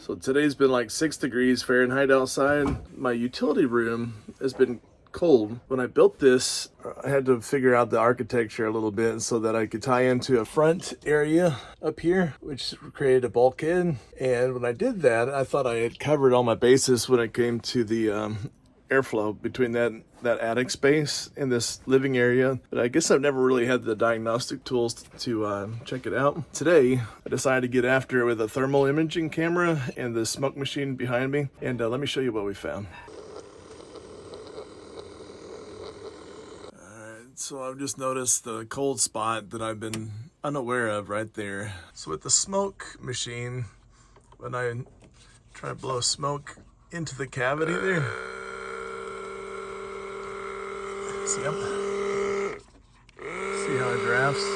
So today's been like 6 degrees Fahrenheit outside. My utility room has been cold. When I built this, I had to figure out the architecture a little bit so that I could tie into a front area up here, which created a bulkhead. And when I did that, I thought I had covered all my bases when it came to the airflow between that attic space and this living area. But I guess I've never really had the diagnostic tools to check it out. Today, I decided to get after it with a thermal imaging camera and the smoke machine behind me. And let me show you what we found. So I've just noticed the cold spot that I've been unaware of right there. So with the smoke machine, when I try to blow smoke into the cavity there, see how it drafts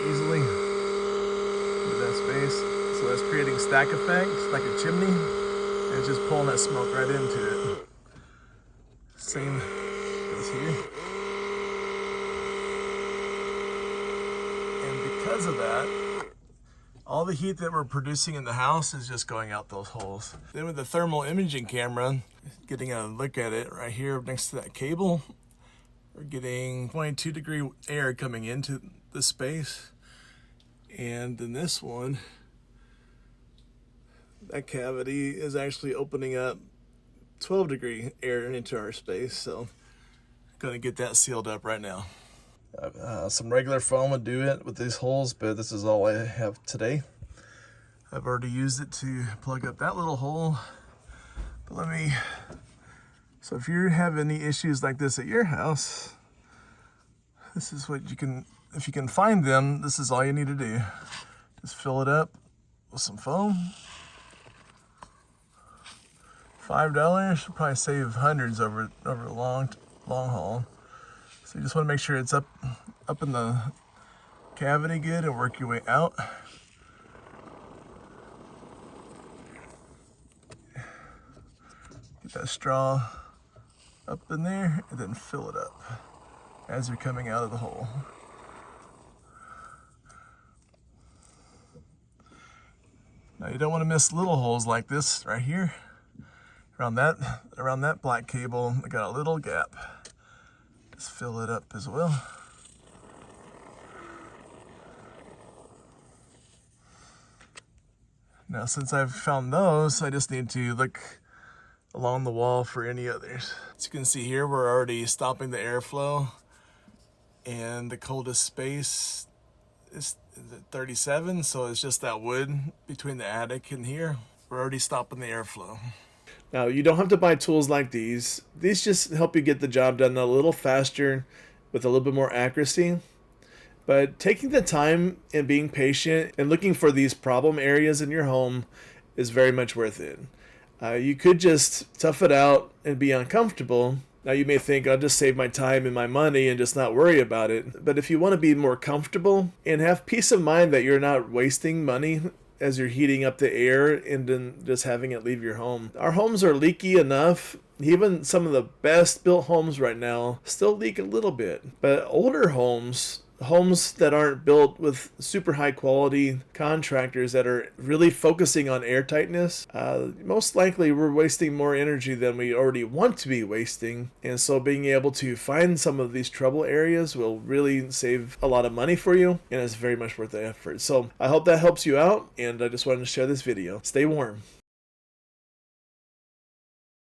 easily into that space. So that's creating stack effect, like a chimney, and it's just pulling that smoke right into it. Same as here. Because of that, all the heat that we're producing in the house is just going out those holes. Then with the thermal imaging camera, getting a look at it right here next to that cable, we're getting 22-degree air coming into the space. And then this one, that cavity is actually opening up 12-degree air into our space. So I'm gonna get that sealed up right now. Some regular foam would do it with these holes, but this is all I have today. I've already used it to plug up that little hole. But so if you have any issues like this at your house, this is what you can, if you can find them, this is all you need to do. Just fill it up with some foam. $5 will probably save hundreds over a long haul. So you just want to make sure it's up in the cavity good and work your way out. Get that straw up in there and then fill it up as you're coming out of the hole. Now you don't want to miss little holes like this right here. Around that black cable, I got a little gap. Just fill it up as well. Now, since I've found those, I just need to look along the wall for any others. As you can see here, we're already stopping the airflow, and the coldest space is at 37, so it's just that wood between the attic and here. We're already stopping the airflow. Now, you don't have to buy tools like these. These just help you get the job done a little faster with a little bit more accuracy. But taking the time and being patient and looking for these problem areas in your home is very much worth it. You could just tough it out and be uncomfortable. Now, you may think, I'll just save my time and my money and just not worry about it. But if you want to be more comfortable and have peace of mind that you're not wasting money as you're heating up the air and then just having it leave your home. Our homes are leaky enough. Even some of the best built homes right now still leak a little bit. But older homes that aren't built with super high quality contractors that are really focusing on airtightness, most likely we're wasting more energy than we already want to be wasting. And so being able to find some of these trouble areas will really save a lot of money for you, and it's very much worth the effort. So I hope that helps you out, and I just wanted to share this video. Stay warm.